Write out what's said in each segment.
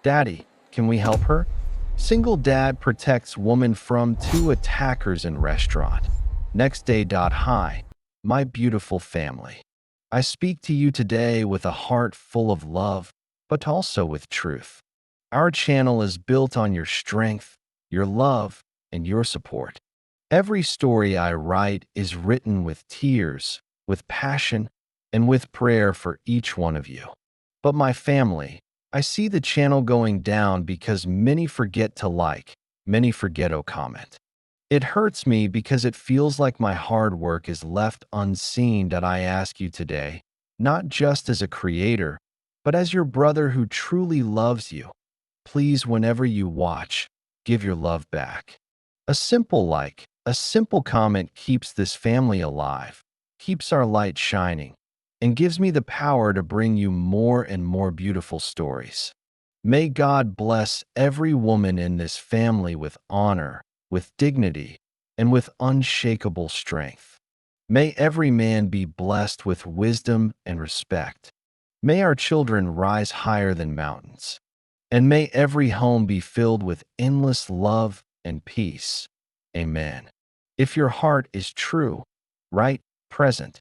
Daddy, can we help her? Single dad protects woman from two attackers in restaurant. Next day. Hi, my beautiful family. I speak to you today with a heart full of love, but also with truth. Our channel is built on your strength, your love, and your support. Every story I write is written with tears, with passion, and with prayer for each one of you. But my family, I see the channel going down because many forget to like, many forget to comment. It hurts me because it feels like my hard work is left unseen. That I ask you today, not just as a creator, but as your brother who truly loves you. Please, whenever you watch, give your love back. A simple like, a simple comment keeps this family alive, keeps our light shining, and gives me the power to bring you more and more beautiful stories. May God bless every woman in this family with honor, with dignity, and with unshakable strength. May every man be blessed with wisdom and respect. May our children rise higher than mountains. And may every home be filled with endless love and peace. Amen. If your heart is true, write present.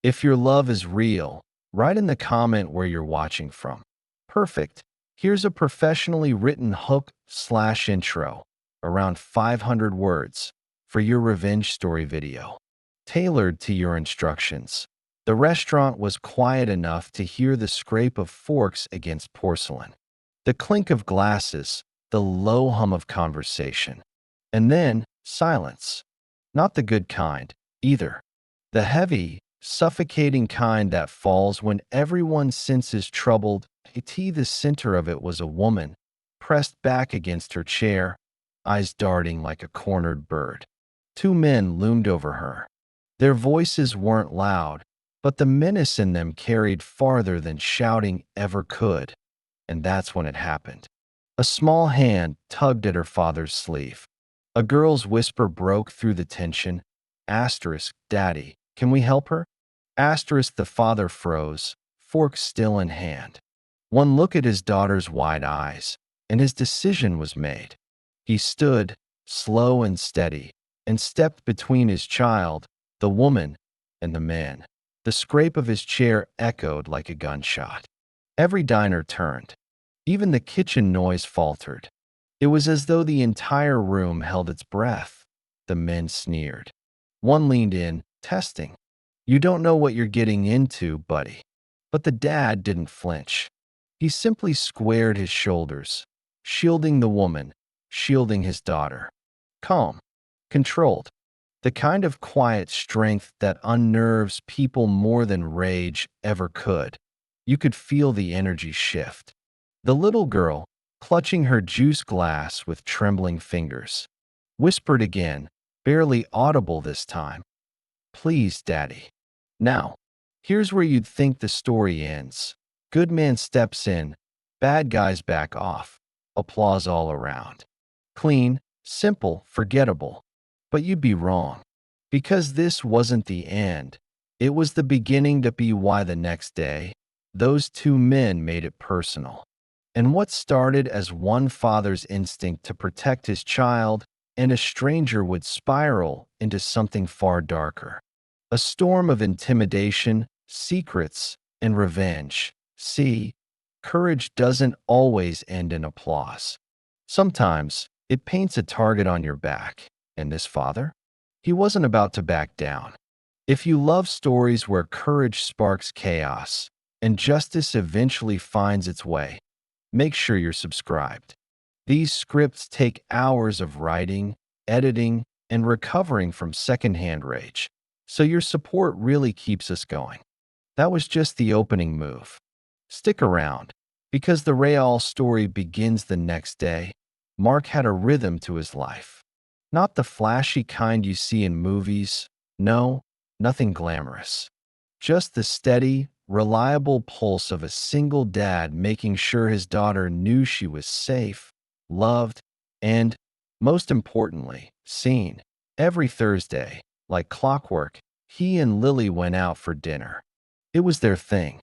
If your love is real, write in the comment where you're watching from. Perfect. Here's a professionally written hook/intro, around 500 words, for your revenge story video, tailored to your instructions. The restaurant was quiet enough to hear the scrape of forks against porcelain, the clink of glasses, the low hum of conversation. And then silence. Not the good kind, either. The heavy, suffocating kind that falls when everyone's senses troubled. The center of it was a woman, pressed back against her chair, eyes darting like a cornered bird. Two men loomed over her. Their voices weren't loud, but the menace in them carried farther than shouting ever could. And that's when it happened. A small hand tugged at her father's sleeve. A girl's whisper broke through the tension. Asterisk, Daddy, can we help her? Asterisk, the father froze, fork still in hand. One look at his daughter's wide eyes, and his decision was made. He stood, slow and steady, and stepped between his child, the woman, and the man. The scrape of his chair echoed like a gunshot. Every diner turned. Even the kitchen noise faltered. It was as though the entire room held its breath. The men sneered. One leaned in, testing. You don't know what you're getting into, buddy. But the dad didn't flinch. He simply squared his shoulders, shielding the woman, shielding his daughter. Calm, controlled. The kind of quiet strength that unnerves people more than rage ever could. You could feel the energy shift. The little girl, clutching her juice glass with trembling fingers, whispered again, barely audible this time. Please, Daddy. Now, here's where you'd think the story ends. Good man steps in, bad guys back off. Applause all around. Clean, simple, forgettable. But you'd be wrong. Because this wasn't the end. It was the beginning to be why the next day, those two men made it personal. And what started as one father's instinct to protect his child and a stranger would spiral into something far darker. A storm of intimidation, secrets, and revenge. See, courage doesn't always end in applause. Sometimes, it paints a target on your back. And this father? He wasn't about to back down. If you love stories where courage sparks chaos and justice eventually finds its way, make sure you're subscribed. These scripts take hours of writing, editing, and recovering from secondhand rage, so your support really keeps us going. That was just the opening move. Stick around, because the Real story begins the next day. Mark had a rhythm to his life. Not the flashy kind you see in movies. No, nothing glamorous. Just the steady, reliable pulse of a single dad making sure his daughter knew she was safe, loved, and, most importantly, seen. Every Thursday, like clockwork, he and Lily went out for dinner. It was their thing.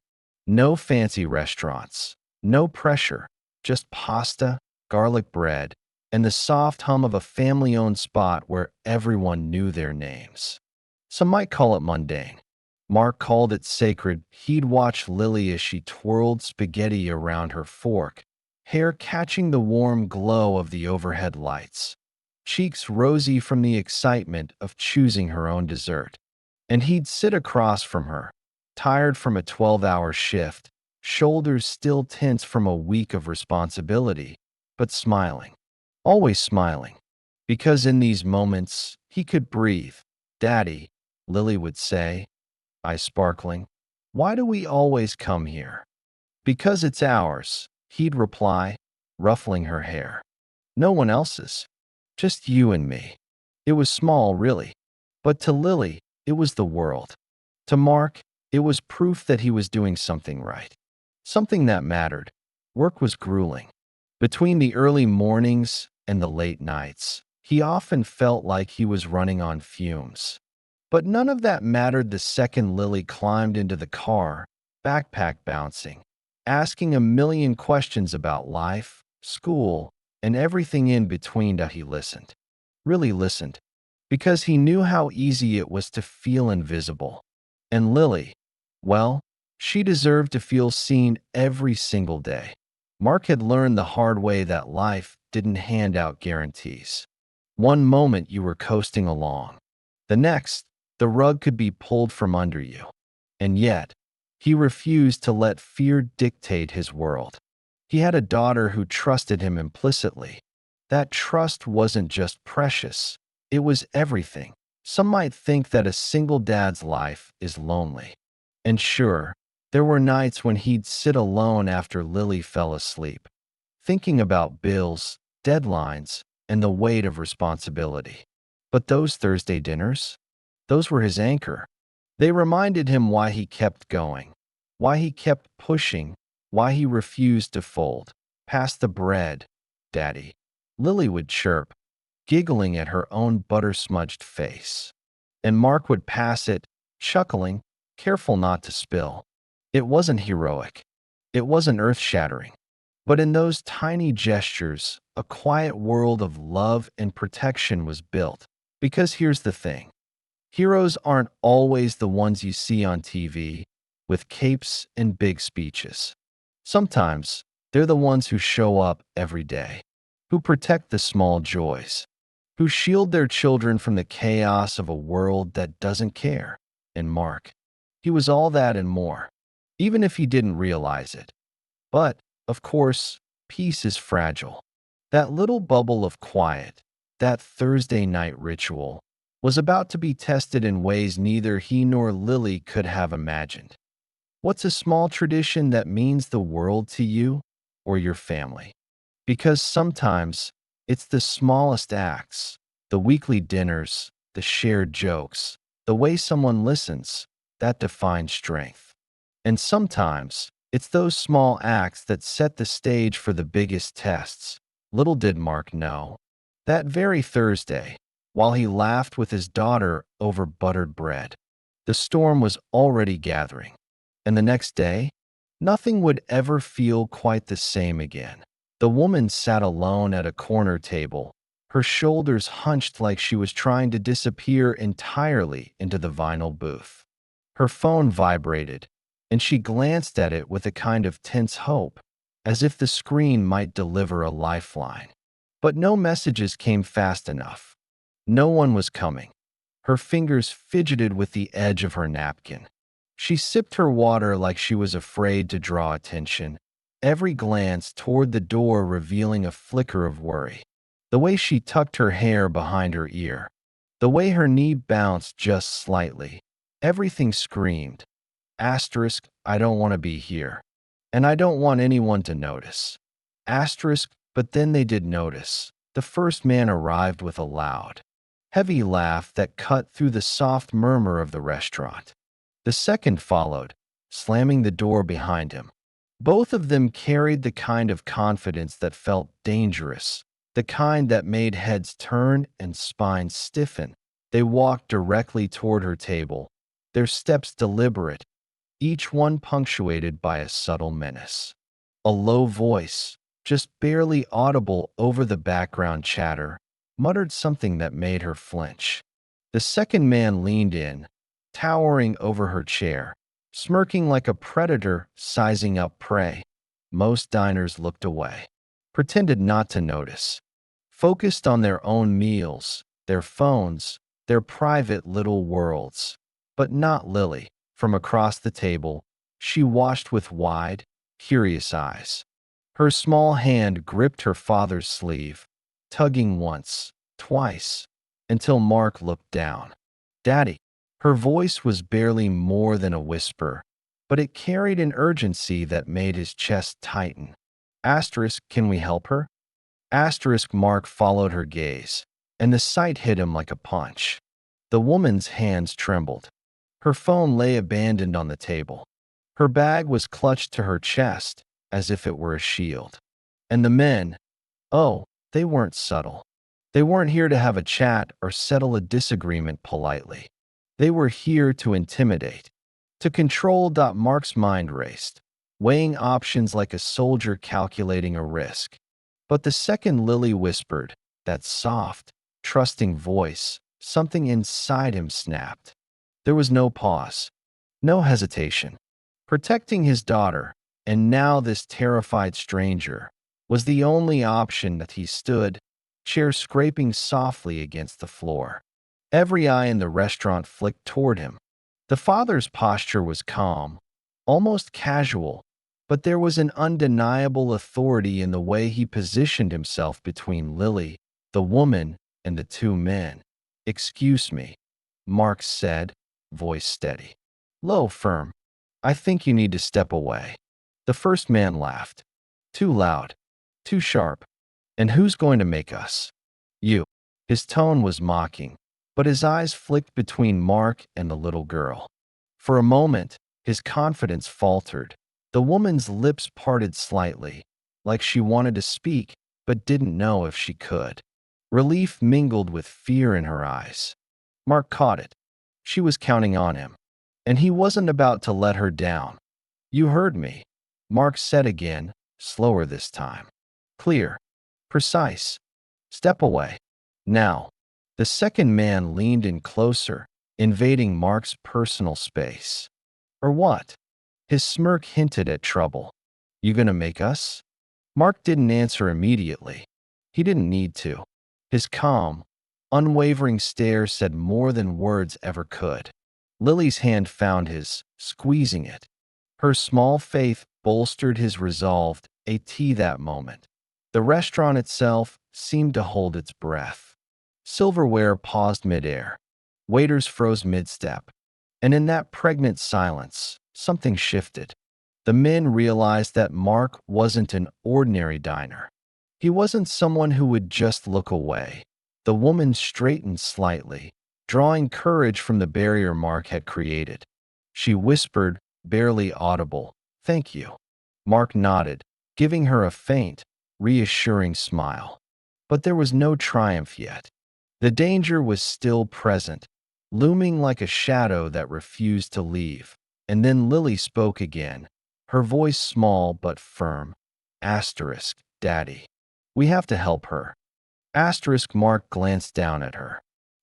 No fancy restaurants, no pressure, just pasta, garlic bread, and the soft hum of a family-owned spot where everyone knew their names. Some might call it mundane. Mark called it sacred. He'd watch Lily as she twirled spaghetti around her fork, hair catching the warm glow of the overhead lights, cheeks rosy from the excitement of choosing her own dessert. And he'd sit across from her, tired from a 12-hour shift, shoulders still tense from a week of responsibility, but smiling, always smiling, because in these moments he could breathe. "Daddy," Lily would say, eyes sparkling, "why do we always come here?" "Because it's ours," he'd reply, ruffling her hair. "No one else's. Just you and me." It was small, really, but to Lily, it was the world. To Mark, it was proof that he was doing something right, something that mattered. Work was grueling. Between the early mornings and the late nights, he often felt like he was running on fumes. But none of that mattered the second Lily climbed into the car, backpack bouncing, asking a million questions about life, school, and everything in between. He listened, really listened, because he knew how easy it was to feel invisible. And Lily, well, she deserved to feel seen every single day. Mark had learned the hard way that life didn't hand out guarantees. One moment you were coasting along. The next, the rug could be pulled from under you. And yet, he refused to let fear dictate his world. He had a daughter who trusted him implicitly. That trust wasn't just precious, it was everything. Some might think that a single dad's life is lonely. And sure, there were nights when he'd sit alone after Lily fell asleep, thinking about bills, deadlines, and the weight of responsibility. But those Thursday dinners, those were his anchor. They reminded him why he kept going, why he kept pushing, why he refused to fold. "Pass the bread, Daddy," Lily would chirp, giggling at her own butter-smudged face. And Mark would pass it, chuckling, careful not to spill. It wasn't heroic. It wasn't earth-shattering. But in those tiny gestures, a quiet world of love and protection was built. Because here's the thing. Heroes aren't always the ones you see on TV, with capes and big speeches. Sometimes, they're the ones who show up every day, who protect the small joys, who shield their children from the chaos of a world that doesn't care. And Mark, he was all that and more, even if he didn't realize it. But, of course, peace is fragile. That little bubble of quiet, that Thursday night ritual, was about to be tested in ways neither he nor Lily could have imagined. What's a small tradition that means the world to you or your family? Because sometimes it's the smallest acts, the weekly dinners, the shared jokes, the way someone listens, that define strength. And sometimes it's those small acts that set the stage for the biggest tests. Little did Mark know. That very Thursday, while he laughed with his daughter over buttered bread, the storm was already gathering. And the next day, nothing would ever feel quite the same again. The woman sat alone at a corner table, her shoulders hunched like she was trying to disappear entirely into the vinyl booth. Her phone vibrated, and she glanced at it with a kind of tense hope, as if the screen might deliver a lifeline. But no messages came fast enough. No one was coming. Her fingers fidgeted with the edge of her napkin. She sipped her water like she was afraid to draw attention, every glance toward the door revealing a flicker of worry. The way she tucked her hair behind her ear, the way her knee bounced just slightly, everything screamed, asterisk, I don't want to be here. And I don't want anyone to notice. Asterisk, but then they did notice. The first man arrived with a loud, heavy laugh that cut through the soft murmur of the restaurant. The second followed, slamming the door behind him. Both of them carried the kind of confidence that felt dangerous, the kind that made heads turn and spines stiffen. They walked directly toward her table, their steps deliberate, each one punctuated by a subtle menace. A low voice, just barely audible over the background chatter, muttered something that made her flinch. The second man leaned in, towering over her chair, smirking like a predator sizing up prey. Most diners looked away, pretended not to notice, focused on their own meals, their phones, their private little worlds. But not Lily. From across the table, she watched with wide, curious eyes. Her small hand gripped her father's sleeve, tugging once, twice, until Mark looked down. Daddy. Her voice was barely more than a whisper, but it carried an urgency that made his chest tighten. Asterisk, can we help her? Asterisk. Mark followed her gaze, and the sight hit him like a punch. The woman's hands trembled. Her phone lay abandoned on the table. Her bag was clutched to her chest, as if it were a shield. And the men, oh, they weren't subtle. They weren't here to have a chat or settle a disagreement politely. They were here to intimidate, to control. Mark's mind raced, weighing options like a soldier calculating a risk. But the second Lily whispered, that soft, trusting voice, something inside him snapped. There was no pause, no hesitation. Protecting his daughter, and now this terrified stranger, was the only option. That he stood, chair scraping softly against the floor. Every eye in the restaurant flicked toward him. The father's posture was calm, almost casual, but there was an undeniable authority in the way he positioned himself between Lily, the woman, and the two men. Excuse me, Mark said, voice steady. Low, firm. I think you need to step away. The first man laughed. Too loud. Too sharp. And who's going to make us? You. His tone was mocking, but his eyes flicked between Mark and the little girl. For a moment, his confidence faltered. The woman's lips parted slightly, like she wanted to speak, but didn't know if she could. Relief mingled with fear in her eyes. Mark caught it. She was counting on him, and he wasn't about to let her down. You heard me, Mark said again, slower this time. Clear. Precise. Step away. Now. The second man leaned in closer, invading Mark's personal space. Or what? His smirk hinted at trouble. You gonna make us? Mark didn't answer immediately. He didn't need to. His calm, unwavering stare said more than words ever could. Lily's hand found his, squeezing it. Her small faith bolstered his resolve. That moment. The restaurant itself seemed to hold its breath. Silverware paused midair. Waiters froze mid-step. And in that pregnant silence, something shifted. The men realized that Mark wasn't an ordinary diner. He wasn't someone who would just look away. The woman straightened slightly, drawing courage from the barrier Mark had created. She whispered, barely audible, "Thank you." Mark nodded, giving her a faint, reassuring smile. But there was no triumph yet. The danger was still present, looming like a shadow that refused to leave. And then Lily spoke again, her voice small but firm. Asterisk, Daddy. We have to help her. Asterisk. Mark glanced down at her.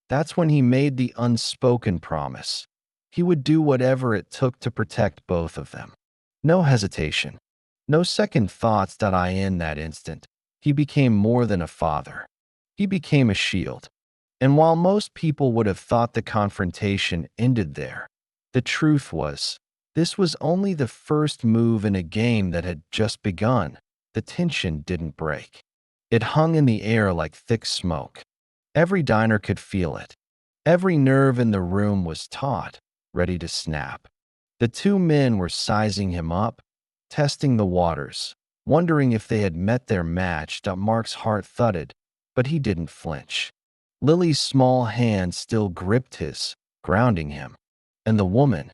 That's when he made the unspoken promise. He would do whatever it took to protect both of them. No hesitation. No second thoughts. In that instant, he became more than a father. He became a shield. And while most people would have thought the confrontation ended there, the truth was, this was only the first move in a game that had just begun. The tension didn't break. It hung in the air like thick smoke. Every diner could feel it. Every nerve in the room was taut, ready to snap. The two men were sizing him up, testing the waters, wondering if they had met their match. Mark's heart thudded, but he didn't flinch. Lily's small hand still gripped his, grounding him. And the woman,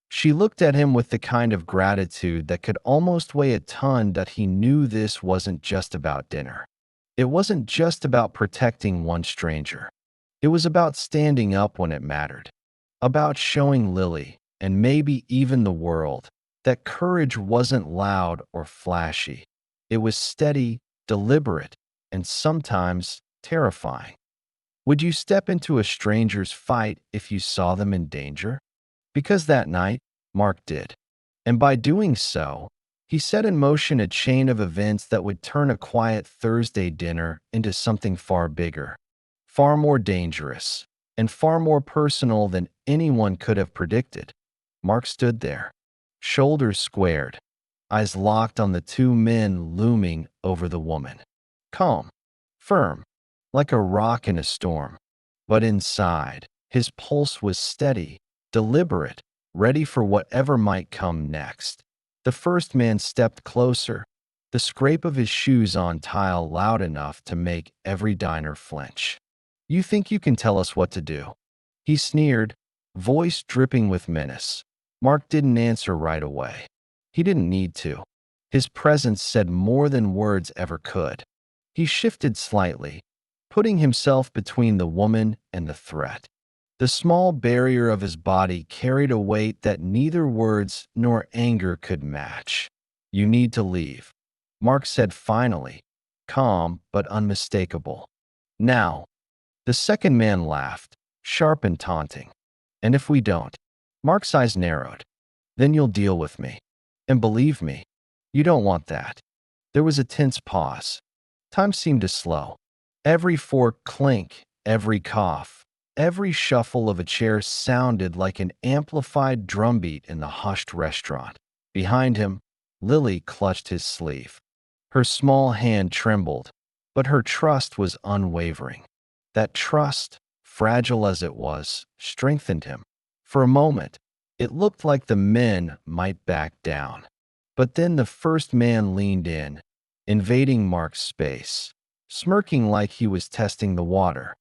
she looked at him with the kind of gratitude that could almost weigh a ton. He knew this wasn't just about dinner. It wasn't just about protecting one stranger. It was about standing up when it mattered. About showing Lily, and maybe even the world, that courage wasn't loud or flashy. It was steady, deliberate, and sometimes terrifying. Would you step into a stranger's fight if you saw them in danger? Because that night, Mark did. And by doing so, he set in motion a chain of events that would turn a quiet Thursday dinner into something far bigger, far more dangerous, and far more personal than anyone could have predicted. Mark stood there, shoulders squared, eyes locked on the two men looming over the woman. Calm, firm, like a rock in a storm. But inside, his pulse was steady, deliberate, ready for whatever might come next. The first man stepped closer, the scrape of his shoes on tile loud enough to make every diner flinch. You think you can tell us what to do? He sneered, voice dripping with menace. Mark didn't answer right away. He didn't need to. His presence said more than words ever could. He shifted slightly, putting himself between the woman and the threat. The small barrier of his body carried a weight that neither words nor anger could match. You need to leave, Mark said finally, calm but unmistakable. Now, the second man laughed, sharp and taunting. And if we don't? Mark's eyes narrowed. Then you'll deal with me. And believe me, you don't want that. There was a tense pause. Time seemed to slow. Every fork clink, every cough, every shuffle of a chair sounded like an amplified drumbeat in the hushed restaurant. Behind him, Lily clutched his sleeve. Her small hand trembled, but her trust was unwavering. That trust, fragile as it was, strengthened him. For a moment, it looked like the men might back down. But then the first man leaned in, invading Mark's space, smirking like he was testing the water.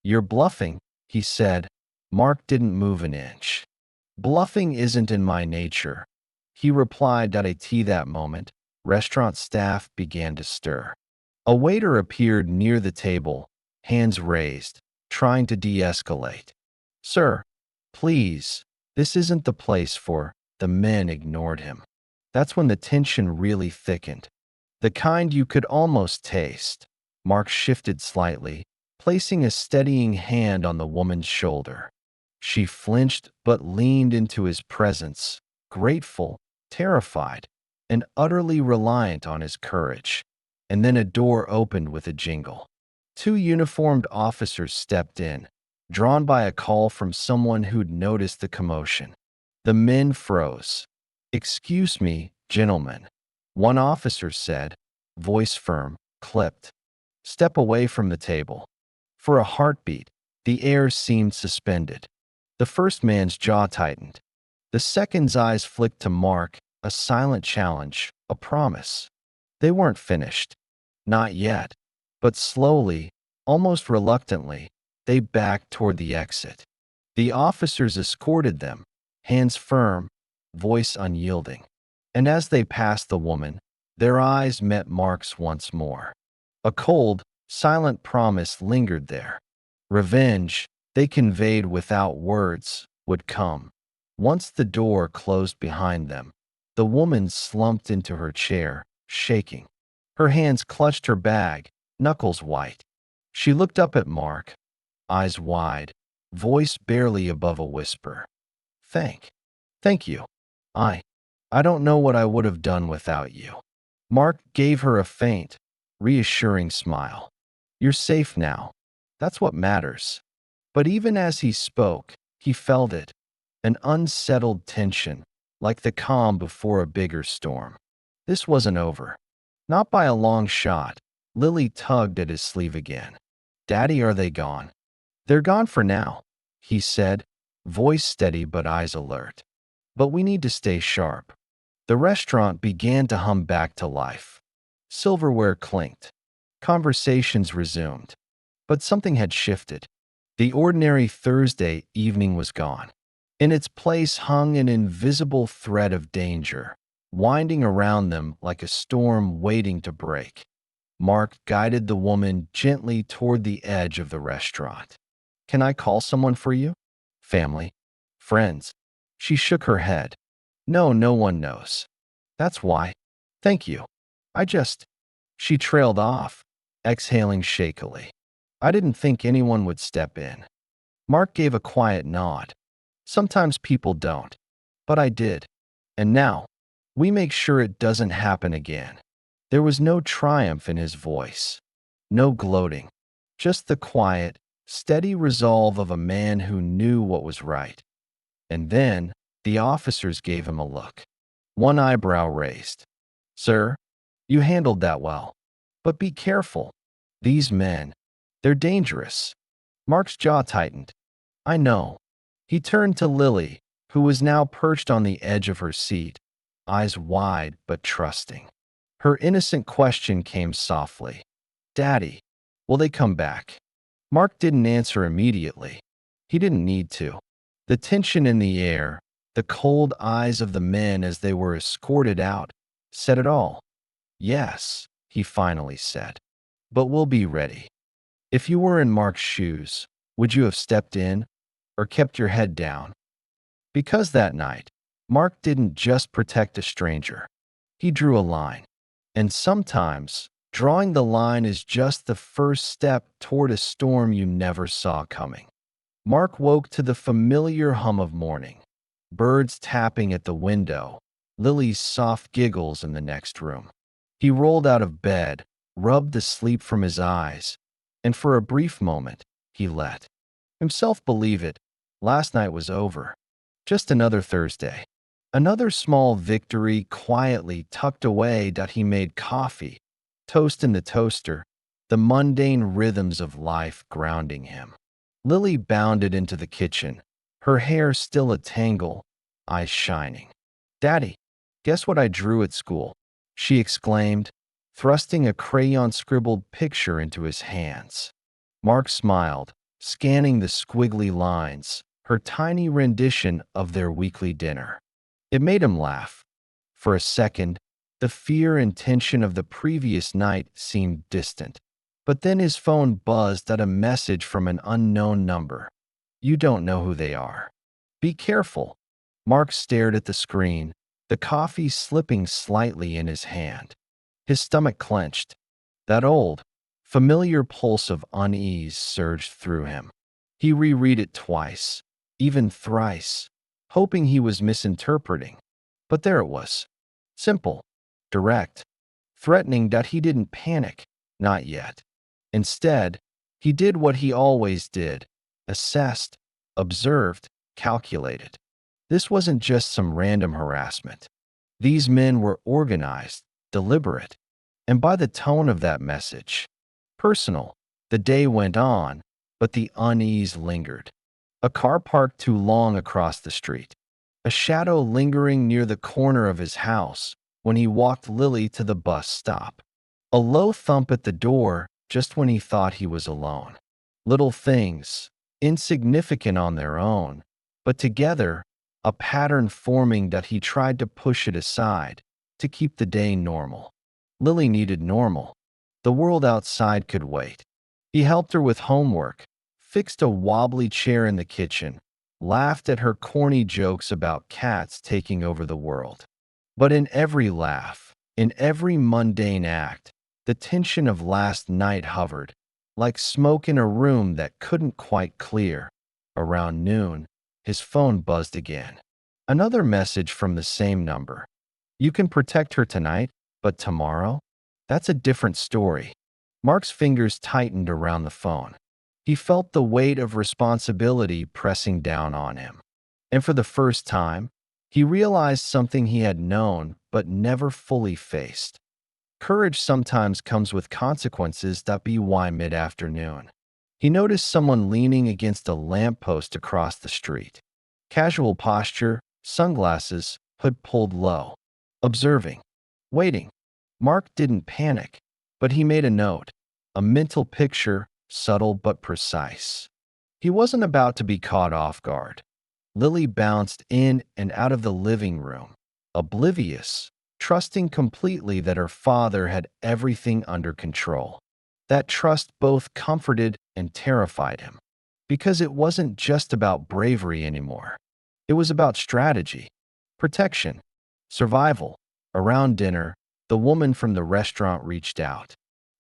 You're bluffing, he said. Mark didn't move an inch. Bluffing isn't in my nature, he replied. At that moment, restaurant staff began to stir. A waiter appeared near the table, hands raised, trying to de-escalate. Sir, please, this isn't the place for. The men ignored him. That's when the tension really thickened. The kind you could almost taste. Mark shifted slightly, placing a steadying hand on the woman's shoulder. She flinched but leaned into his presence, grateful, terrified, and utterly reliant on his courage. And then a door opened with a jingle. Two uniformed officers stepped in, drawn by a call from someone who'd noticed the commotion. The men froze. Excuse me, gentlemen, one officer said, voice firm, clipped. Step away from the table. For a heartbeat, the air seemed suspended. The first man's jaw tightened. The second's eyes flicked to Mark, a silent challenge, a promise. They weren't finished. Not yet. But slowly, almost reluctantly, they backed toward the exit. The officers escorted them, hands firm, voice unyielding. And as they passed the woman, their eyes met Mark's once more. A cold, silent promise lingered there. Revenge, they conveyed without words, would come. Once the door closed behind them, the woman slumped into her chair, shaking. Her hands clutched her bag, knuckles white. She looked up at Mark, eyes wide, voice barely above a whisper. Thank you. I don't know what I would have done without you. Mark gave her a faint, reassuring smile. You're safe now. That's what matters. But even as he spoke, he felt it, an unsettled tension, like the calm before a bigger storm. This wasn't over. Not by a long shot. Lily tugged at his sleeve again. Daddy, are they gone? They're gone for now, he said, voice steady but eyes alert. But we need to stay sharp. The restaurant began to hum back to life. Silverware clinked. Conversations resumed. But something had shifted. The ordinary Thursday evening was gone. In its place hung an invisible thread of danger, winding around them like a storm waiting to break. Mark guided the woman gently toward the edge of the restaurant. Can I call someone for you? Family? Friends? She shook her head. No one knows. That's why. Thank you. She trailed off, exhaling shakily. I didn't think anyone would step in. Mark gave a quiet nod. Sometimes people don't, but I did. And now, we make sure it doesn't happen again. There was no triumph in his voice, no gloating, just the quiet, steady resolve of a man who knew what was right. And then, the officers gave him a look. One eyebrow raised. Sir, you handled that well. But be careful. These men, they're dangerous. Mark's jaw tightened. I know. He turned to Lily, who was now perched on the edge of her seat, eyes wide but trusting. Her innocent question came softly. Daddy, will they come back? Mark didn't answer immediately. He didn't need to. The tension in the air, the cold eyes of the men as they were escorted out, said it all. Yes, he finally said. But we'll be ready. If you were in Mark's shoes, would you have stepped in or kept your head down? Because that night, Mark didn't just protect a stranger. He drew a line. And sometimes, drawing the line is just the first step toward a storm you never saw coming. Mark woke to the familiar hum of morning. Birds tapping at the window, Lily's soft giggles in the next room. He rolled out of bed, rubbed the sleep from his eyes, and for a brief moment, he let himself believe it. Last night was over. Just another Thursday. Another small victory quietly tucked away that he made coffee, toast in the toaster, the mundane rhythms of life grounding him. Lily bounded into the kitchen, her hair still a tangle, eyes shining. Daddy, guess what I drew at school? She exclaimed, thrusting a crayon-scribbled picture into his hands. Mark smiled, scanning the squiggly lines, her tiny rendition of their weekly dinner. It made him laugh. For a second, the fear and tension of the previous night seemed distant. But then his phone buzzed at a message from an unknown number. You don't know who they are. Be careful. Mark stared at the screen, the coffee slipping slightly in his hand. His stomach clenched. That old, familiar pulse of unease surged through him. He reread it twice, even thrice, hoping he was misinterpreting. But there it was. Simple, direct, threatening that he didn't panic, not yet. Instead, he did what he always did, assessed, observed, calculated. This wasn't just some random harassment. These men were organized, deliberate, and by the tone of that message, personal. The day went on, but the unease lingered. A car parked too long across the street. A shadow lingering near the corner of his house when he walked Lily to the bus stop. A low thump at the door just when he thought he was alone. Little things, insignificant on their own, but together, a pattern forming that he tried to push it aside to keep the day normal. Lily needed normal. The world outside could wait. He helped her with homework, fixed a wobbly chair in the kitchen, laughed at her corny jokes about cats taking over the world. But in every laugh, in every mundane act, the tension of last night hovered, like smoke in a room that couldn't quite clear. Around noon, his phone buzzed again. Another message from the same number. You can protect her tonight, but tomorrow? That's a different story. Mark's fingers tightened around the phone. He felt the weight of responsibility pressing down on him. And for the first time, he realized something he had known but never fully faced. Courage sometimes comes with consequences that be why mid-afternoon. He noticed someone leaning against a lamppost across the street. Casual posture, sunglasses, hood pulled low. Observing. Waiting. Mark didn't panic, but he made a note. A mental picture, subtle but precise. He wasn't about to be caught off guard. Lily bounced in and out of the living room, oblivious, trusting completely that her father had everything under control. That trust both comforted and terrified him, because it wasn't just about bravery anymore. It was about strategy, protection, survival. Around dinner, the woman from the restaurant reached out.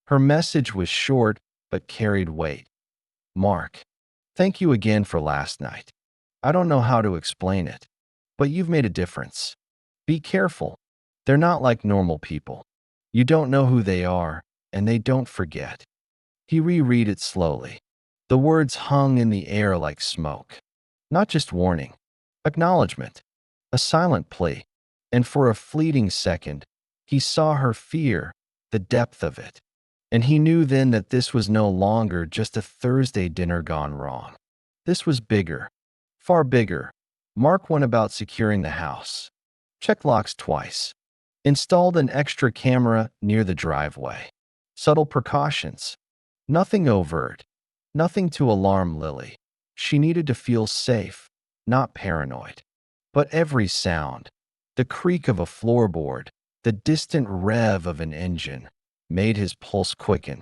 Her message was short but carried weight. Mark, thank you again for last night. I don't know how to explain it, but you've made a difference. Be careful. They're not like normal people. You don't know who they are, and they don't forget. He reread it slowly. The words hung in the air like smoke. Not just warning, acknowledgement, a silent plea. And for a fleeting second, he saw her fear, the depth of it. And he knew then that this was no longer just a Thursday dinner gone wrong. This was bigger, far bigger. Mark went about securing the house. Checked locks twice. Installed an extra camera near the driveway. Subtle precautions. Nothing overt. Nothing to alarm Lily. She needed to feel safe, not paranoid. But every sound, the creak of a floorboard, the distant rev of an engine, made his pulse quicken.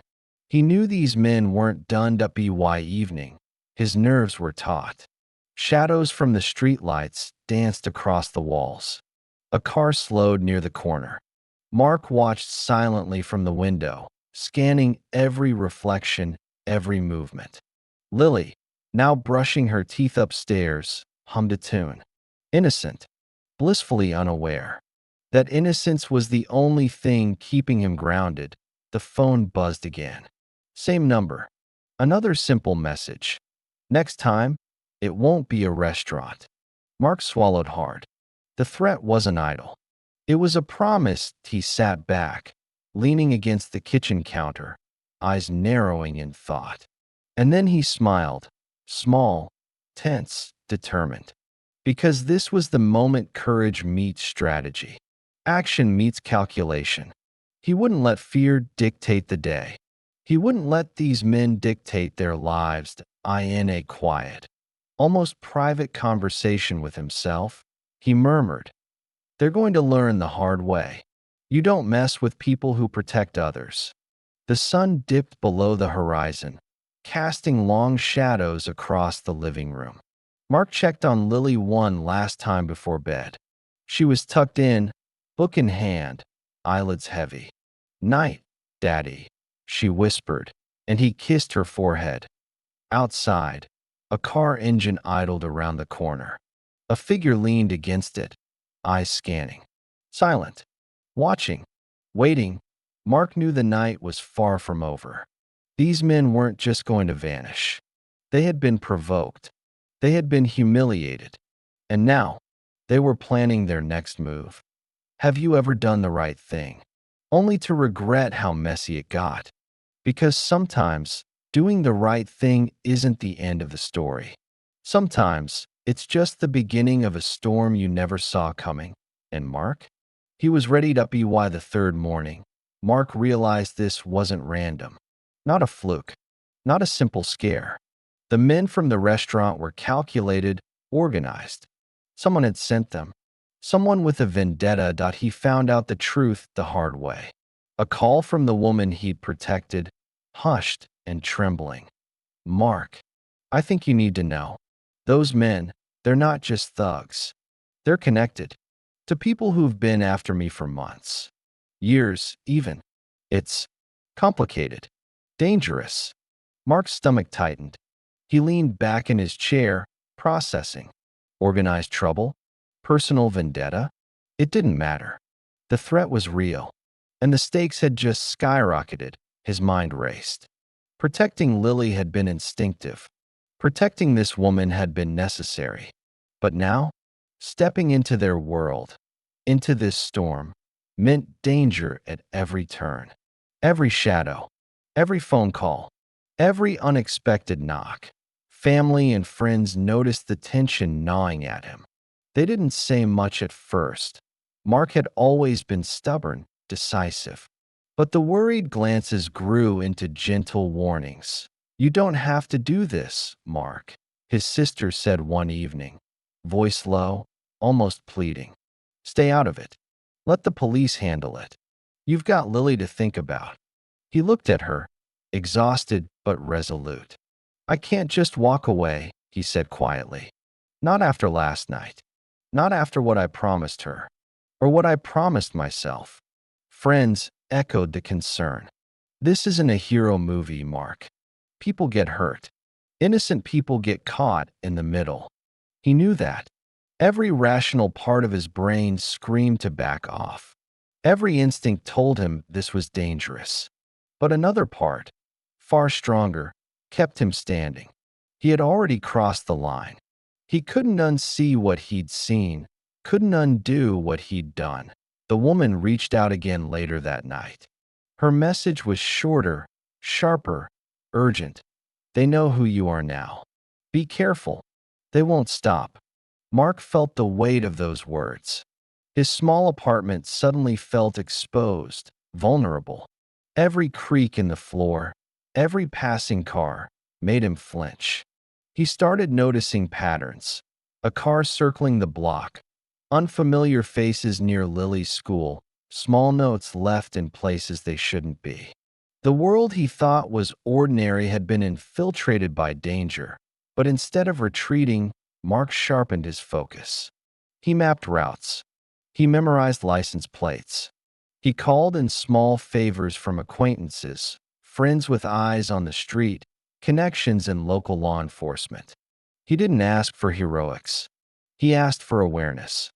He knew these men weren't done up by evening. His nerves were taut. Shadows from the streetlights danced across the walls. A car slowed near the corner. Mark watched silently from the window, scanning every reflection, every movement. Lily, now brushing her teeth upstairs, hummed a tune. Innocent, blissfully unaware. That innocence was the only thing keeping him grounded. The phone buzzed again. Same number. Another simple message. Next time, it won't be a restaurant. Mark swallowed hard. The threat wasn't idle. It was a promise. He sat back, leaning against the kitchen counter, eyes narrowing in thought. And then he smiled, small, tense, determined. Because this was the moment courage meets strategy. Action meets calculation. He wouldn't let fear dictate the day. He wouldn't let these men dictate their lives. In a quiet, almost private conversation with himself, he murmured, "They're going to learn the hard way. You don't mess with people who protect others." The sun dipped below the horizon, casting long shadows across the living room. Mark checked on Lily one last time before bed. She was tucked in, book in hand, eyelids heavy. "Night, Daddy," she whispered, and he kissed her forehead. Outside, a car engine idled around the corner. A figure leaned against it, eyes scanning. Silent, watching, waiting. Mark knew the night was far from over. These men weren't just going to vanish. They had been provoked. They had been humiliated. And now, they were planning their next move. Have you ever done the right thing, only to regret how messy it got? Because sometimes, doing the right thing isn't the end of the story. Sometimes, it's just the beginning of a storm you never saw coming. And Mark? He was ready to be the third morning. Mark realized this wasn't random. Not a fluke. Not a simple scare. The men from the restaurant were calculated, organized. Someone had sent them. Someone with a vendetta. He found out the truth the hard way. A call from the woman he'd protected, hushed and trembling. "Mark, I think you need to know. Those men, they're not just thugs. They're connected to people who've been after me for months. Years, even. It's complicated. Dangerous." Mark's stomach tightened. He leaned back in his chair, processing. Organized trouble? Personal vendetta? It didn't matter. The threat was real, and the stakes had just skyrocketed. His mind raced. Protecting Lily had been instinctive. Protecting this woman had been necessary. But now, stepping into their world, into this storm, meant danger at every turn. Every shadow, every phone call, every unexpected knock. Family and friends noticed the tension gnawing at him. They didn't say much at first. Mark had always been stubborn, decisive. But the worried glances grew into gentle warnings. "You don't have to do this, Mark," his sister said one evening, voice low, almost pleading. "Stay out of it. Let the police handle it. You've got Lily to think about." He looked at her, exhausted but resolute. "I can't just walk away," he said quietly. "Not after last night. Not after what I promised her. Or what I promised myself. Friends echoed the concern. This isn't a hero movie, Mark. People get hurt. Innocent people get caught in the middle. He knew that. Every rational part of his brain screamed to back off. Every instinct told him this was dangerous. But another part, far stronger, kept him standing. He had already crossed the line. He couldn't unsee what he'd seen, couldn't undo what he'd done. The woman reached out again later that night. Her message was shorter, sharper, urgent. They know who you are now. Be careful. They won't stop. Mark felt the weight of those words. His small apartment suddenly felt exposed, vulnerable. Every creak in the floor, every passing car, made him flinch. He started noticing patterns. A car circling the block, unfamiliar faces near Lily's school, small notes left in places they shouldn't be. The world he thought was ordinary had been infiltrated by danger, but instead of retreating, Mark sharpened his focus. He mapped routes. He memorized license plates. He called in small favors from acquaintances, friends with eyes on the street, connections in local law enforcement. He didn't ask for heroics. He asked for awareness.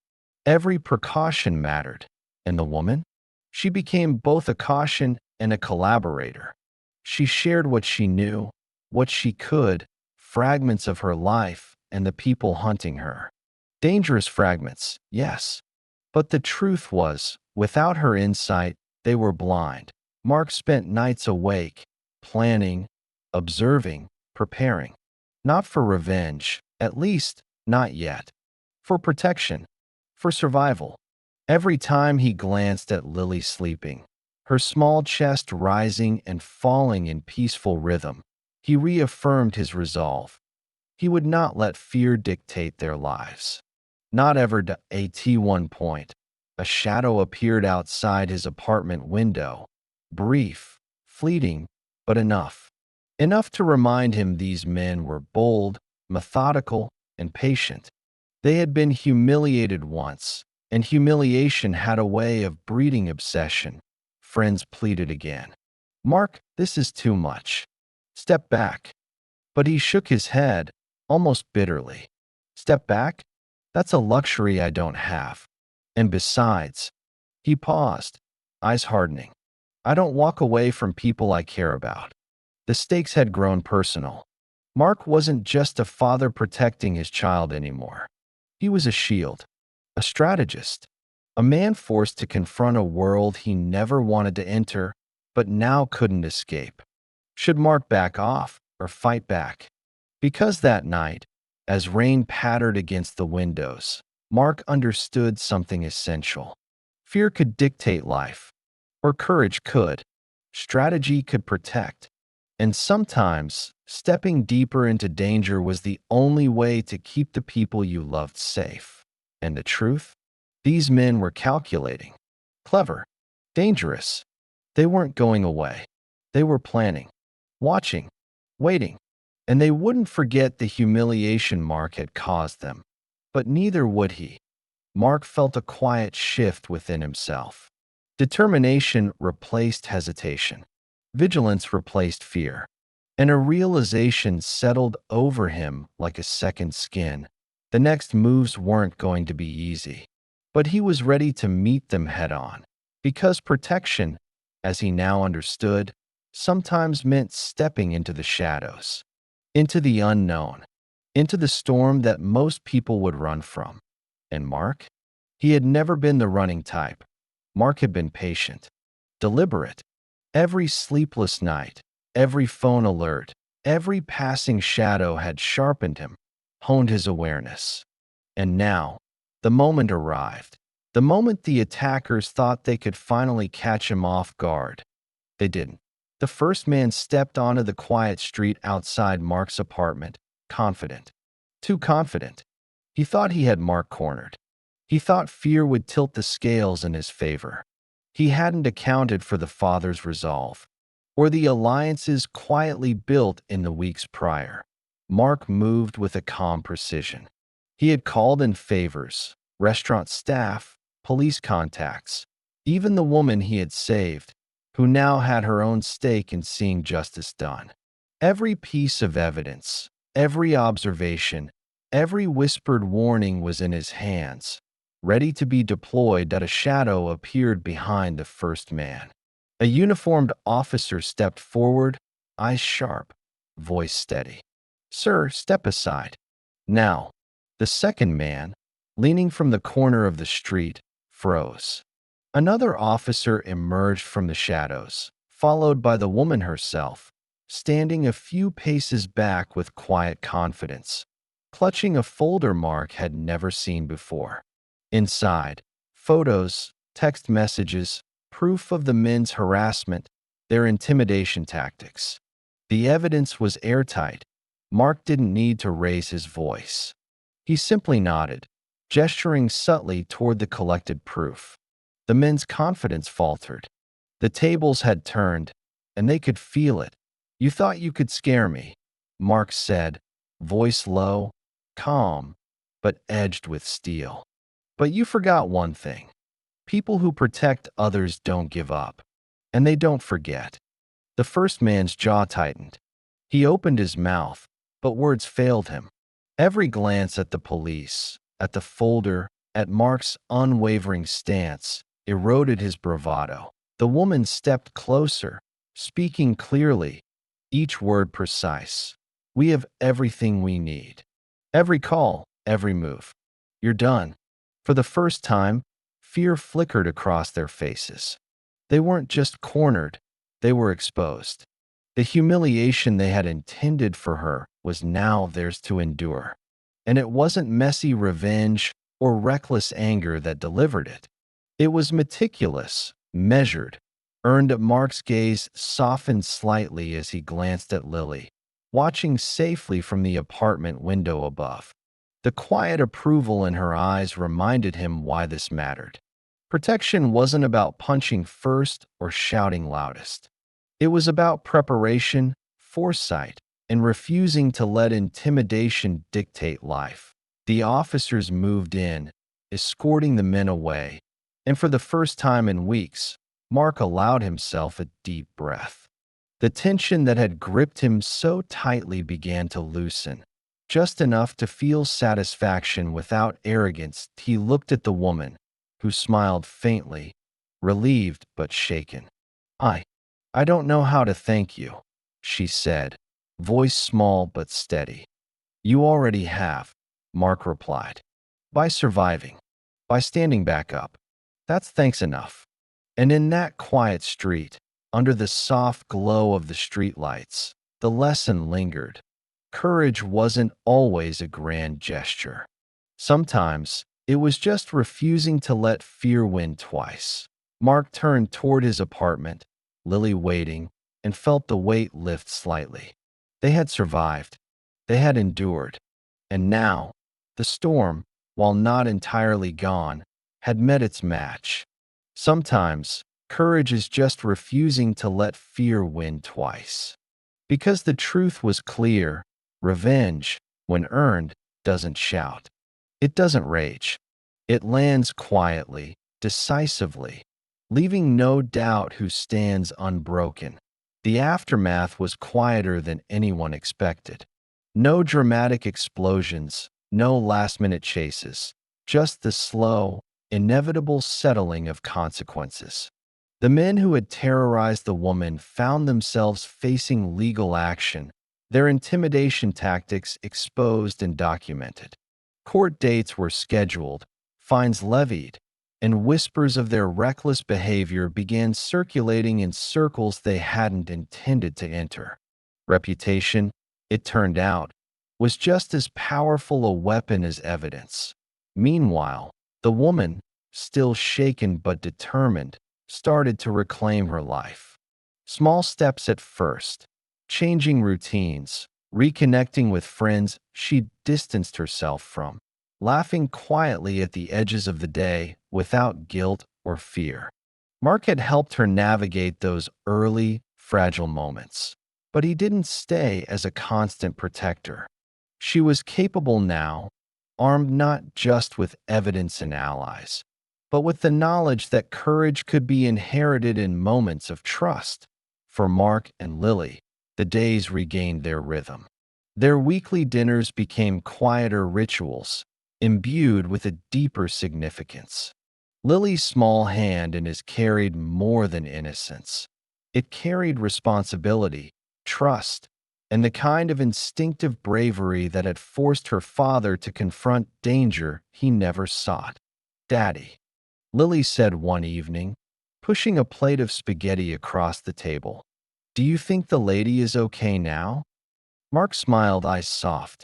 Every precaution mattered. And the woman? She became both a caution and a collaborator. She shared what she knew, what she could, fragments of her life and the people hunting her. Dangerous fragments, yes. But the truth was, without her insight, they were blind. Mark spent nights awake, planning, observing, preparing. Not for revenge, at least not yet. For protection, for survival. Every time he glanced at Lily sleeping, her small chest rising and falling in peaceful rhythm, he reaffirmed his resolve. He would not let fear dictate their lives. Not ever. At one point, a shadow appeared outside his apartment window. Brief, fleeting, but enough. Enough to remind him these men were bold, methodical, and patient. They had been humiliated once, and humiliation had a way of breeding obsession. Friends pleaded again. Mark, this is too much. Step back. But he shook his head, almost bitterly. Step back? That's a luxury I don't have. And besides, he paused, eyes hardening. I don't walk away from people I care about. The stakes had grown personal. Mark wasn't just a father protecting his child anymore. He was a shield, a strategist, a man forced to confront a world he never wanted to enter, but now couldn't escape. Should Mark back off or fight back? Because that night, as rain pattered against the windows, Mark understood something essential. Fear could dictate life, or courage could. Strategy could protect. And sometimes, stepping deeper into danger was the only way to keep the people you loved safe. And the truth? These men were calculating. Clever. Dangerous. They weren't going away. They were planning. Watching. Waiting. And they wouldn't forget the humiliation Mark had caused them. But neither would he. Mark felt a quiet shift within himself. Determination replaced hesitation. Vigilance replaced fear. And a realization settled over him like a second skin. The next moves weren't going to be easy. But he was ready to meet them head on. Because protection, as he now understood, sometimes meant stepping into the shadows. Into the unknown, into the storm that most people would run from. And Mark? He had never been the running type. Mark had been patient, deliberate. Every sleepless night, every phone alert, every passing shadow had sharpened him, honed his awareness. And now, the moment arrived. The moment the attackers thought they could finally catch him off guard. They didn't. The first man stepped onto the quiet street outside Mark's apartment, confident. Too confident. He thought he had Mark cornered. He thought fear would tilt the scales in his favor. He hadn't accounted for the father's resolve, or the alliances quietly built in the weeks prior. Mark moved with a calm precision. He had called in favors, restaurant staff, police contacts. even the woman he had saved, who now had her own stake in seeing justice done. Every piece of evidence, every observation, every whispered warning was in his hands, ready to be deployed that a shadow appeared behind the first man. A uniformed officer stepped forward, eyes sharp, voice steady. "Sir, step aside." Now, the second man, leaning from the corner of the street, froze. Another officer emerged from the shadows, followed by the woman herself, standing a few paces back with quiet confidence, clutching a folder Mark had never seen before. Inside, photos, text messages, proof of the men's harassment, their intimidation tactics. The evidence was airtight. Mark didn't need to raise his voice. He simply nodded, gesturing subtly toward the collected proof. The men's confidence faltered. The tables had turned, and they could feel it. "You thought you could scare me," Mark said, voice low, calm, but edged with steel. "But you forgot one thing. People who protect others don't give up, and they don't forget." The first man's jaw tightened. He opened his mouth, but words failed him. Every glance at the police, at the folder, at Mark's unwavering stance, eroded his bravado. The woman stepped closer, speaking clearly, each word precise. "We have everything we need. Every call, every move. You're done." For the first time, fear flickered across their faces. They weren't just cornered, they were exposed. The humiliation they had intended for her was now theirs to endure. And it wasn't messy revenge or reckless anger that delivered it. It was meticulous, measured, earned. Mark's gaze softened slightly as he glanced at Lily, watching safely from the apartment window above. The quiet approval in her eyes reminded him why this mattered. Protection wasn't about punching first or shouting loudest. It was about preparation, foresight, and refusing to let intimidation dictate life. The officers moved in, escorting the men away, and for the first time in weeks, Mark allowed himself a deep breath. The tension that had gripped him so tightly began to loosen, just enough to feel satisfaction without arrogance. He looked at the woman, who smiled faintly, relieved but shaken. I don't know how to thank you," she said, voice small but steady. "You already have," Mark replied. "By surviving, by standing back up. That's thanks enough." And in that quiet street, under the soft glow of the streetlights, the lesson lingered. Courage wasn't always a grand gesture. Sometimes, it was just refusing to let fear win twice. Mark turned toward his apartment, Lily waiting, and felt the weight lift slightly. They had survived. They had endured. And now, the storm, while not entirely gone, had met its match. Sometimes, courage is just refusing to let fear win twice. Because the truth was clear, revenge, when earned, doesn't shout. It doesn't rage. It lands quietly, decisively, leaving no doubt who stands unbroken. The aftermath was quieter than anyone expected. No dramatic explosions, no last-minute chases, just the slow, inevitable settling of consequences. The men who had terrorized the woman found themselves facing legal action, their intimidation tactics exposed and documented. Court dates were scheduled, fines levied, and whispers of their reckless behavior began circulating in circles they hadn't intended to enter. Reputation, it turned out, was just as powerful a weapon as evidence. Meanwhile, the woman, still shaken but determined, started to reclaim her life. Small steps at first, changing routines, reconnecting with friends she'd distanced herself from, laughing quietly at the edges of the day without guilt or fear. Mark had helped her navigate those early, fragile moments, but he didn't stay as a constant protector. She was capable now, armed not just with evidence and allies, but with the knowledge that courage could be inherited in moments of trust. For Mark and Lily, the days regained their rhythm. Their weekly dinners became quieter rituals, imbued with a deeper significance. Lily's small hand in his carried more than innocence. It carried responsibility, trust, and the kind of instinctive bravery that had forced her father to confront danger he never sought. "Daddy," Lily said one evening, pushing a plate of spaghetti across the table, "do you think the lady is okay now?" Mark smiled, eyes soft.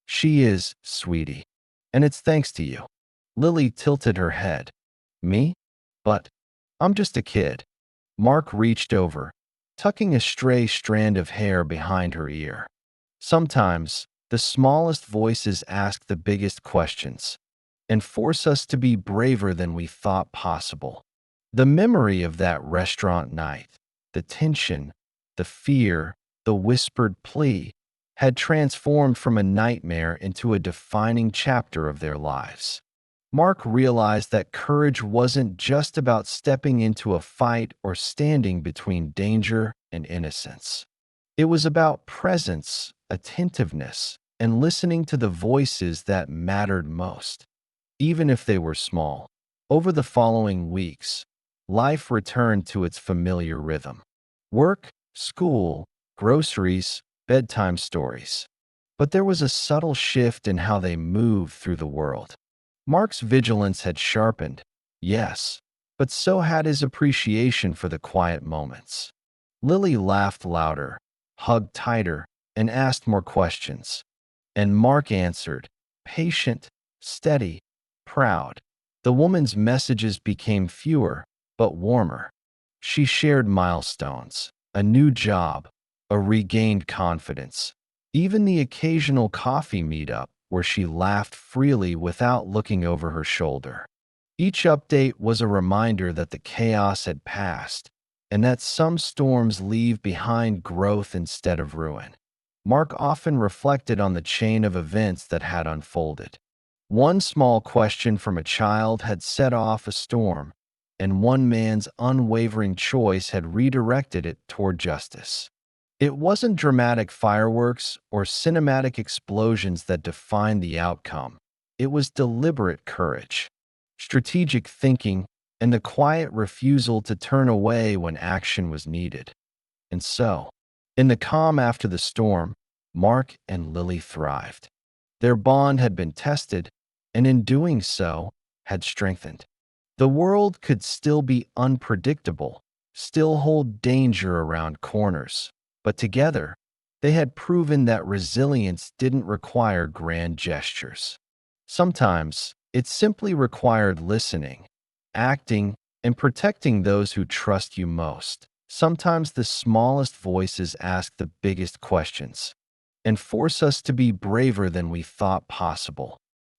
"She is, sweetie. And it's thanks to you." Lily tilted her head. "Me? But I'm just a kid." Mark reached over, tucking a stray strand of hair behind her ear. "Sometimes, the smallest voices ask the biggest questions and force us to be braver than we thought possible." The memory of that restaurant night, the tension, the fear, the whispered plea, had transformed from a nightmare into a defining chapter of their lives. Mark realized that courage wasn't just about stepping into a fight or standing between danger and innocence. It was about presence, attentiveness, and listening to the voices that mattered most, even if they were small. Over the following weeks, life returned to its familiar rhythm. Work, school, groceries, bedtime stories. But there was a subtle shift in how they moved through the world. Mark's vigilance had sharpened, yes, but so had his appreciation for the quiet moments. Lily laughed louder, hugged tighter, and asked more questions. And Mark answered, patient, steady, proud. The woman's messages became fewer, but warmer. She shared milestones, a new job, a regained confidence, even the occasional coffee meetup where she laughed freely without looking over her shoulder. Each update was a reminder that the chaos had passed and that some storms leave behind growth instead of ruin. Mark often reflected on the chain of events that had unfolded. One small question from a child had set off a storm, and one man's unwavering choice had redirected it toward justice. It wasn't dramatic fireworks or cinematic explosions that defined the outcome. It was deliberate courage, strategic thinking, and the quiet refusal to turn away when action was needed. And so, in the calm after the storm, Mark and Lily thrived. Their bond had been tested, and in doing so, had strengthened. The world could still be unpredictable, still hold danger around corners, but together, they had proven that resilience didn't require grand gestures. Sometimes, it simply required listening, acting, and protecting those who trust you most. Sometimes the smallest voices ask the biggest questions and force us to be braver than we thought possible.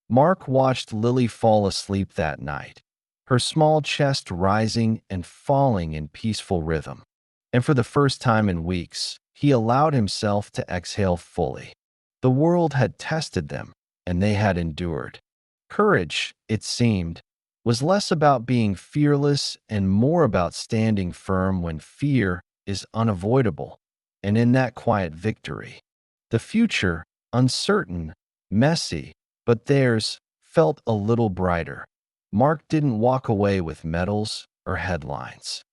Mark watched Lily fall asleep that night, her small chest rising and falling in peaceful rhythm. And for the first time in weeks, he allowed himself to exhale fully. The world had tested them, and they had endured. Courage, it seemed, was less about being fearless and more about standing firm when fear is unavoidable, and in that quiet victory. The future, uncertain, messy, but theirs felt a little brighter. Mark didn't walk away with medals or headlines.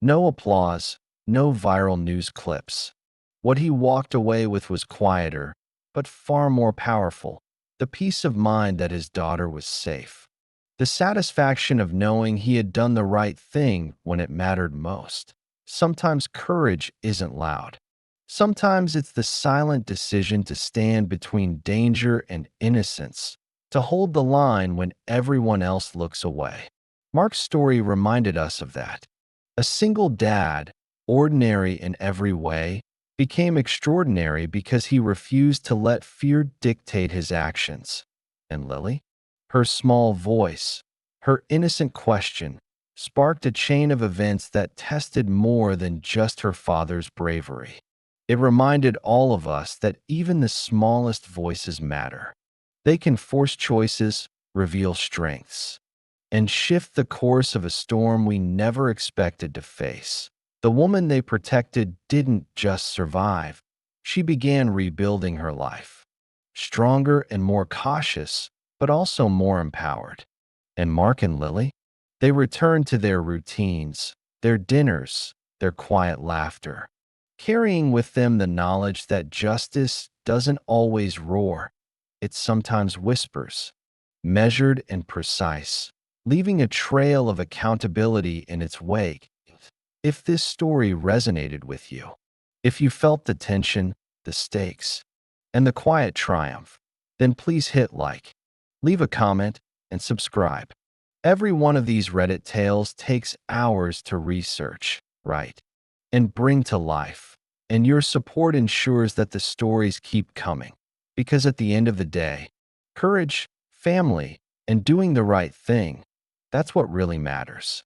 No applause, no viral news clips. What he walked away with was quieter, but far more powerful. The peace of mind that his daughter was safe. The satisfaction of knowing he had done the right thing when it mattered most. Sometimes courage isn't loud. Sometimes it's the silent decision to stand between danger and innocence, to hold the line when everyone else looks away. Mark's story reminded us of that. A single dad, ordinary in every way, became extraordinary because he refused to let fear dictate his actions. And Lily? Her small voice, her innocent question, sparked a chain of events that tested more than just her father's bravery. It reminded all of us that even the smallest voices matter. They can force choices, reveal strengths. and shift the course of a storm we never expected to face. The woman they protected didn't just survive, she began rebuilding her life. Stronger and more cautious, but also more empowered. And Mark and Lily? They returned to their routines, their dinners, their quiet laughter, carrying with them the knowledge that justice doesn't always roar, it sometimes whispers, measured and precise, leaving a trail of accountability in its wake. If this story resonated with you, if you felt the tension, the stakes, and the quiet triumph, then please hit like, leave a comment, and subscribe. Every one of these Reddit tales takes hours to research, write, and bring to life, and your support ensures that the stories keep coming. Because at the end of the day, courage, family, and doing the right thing, that's what really matters.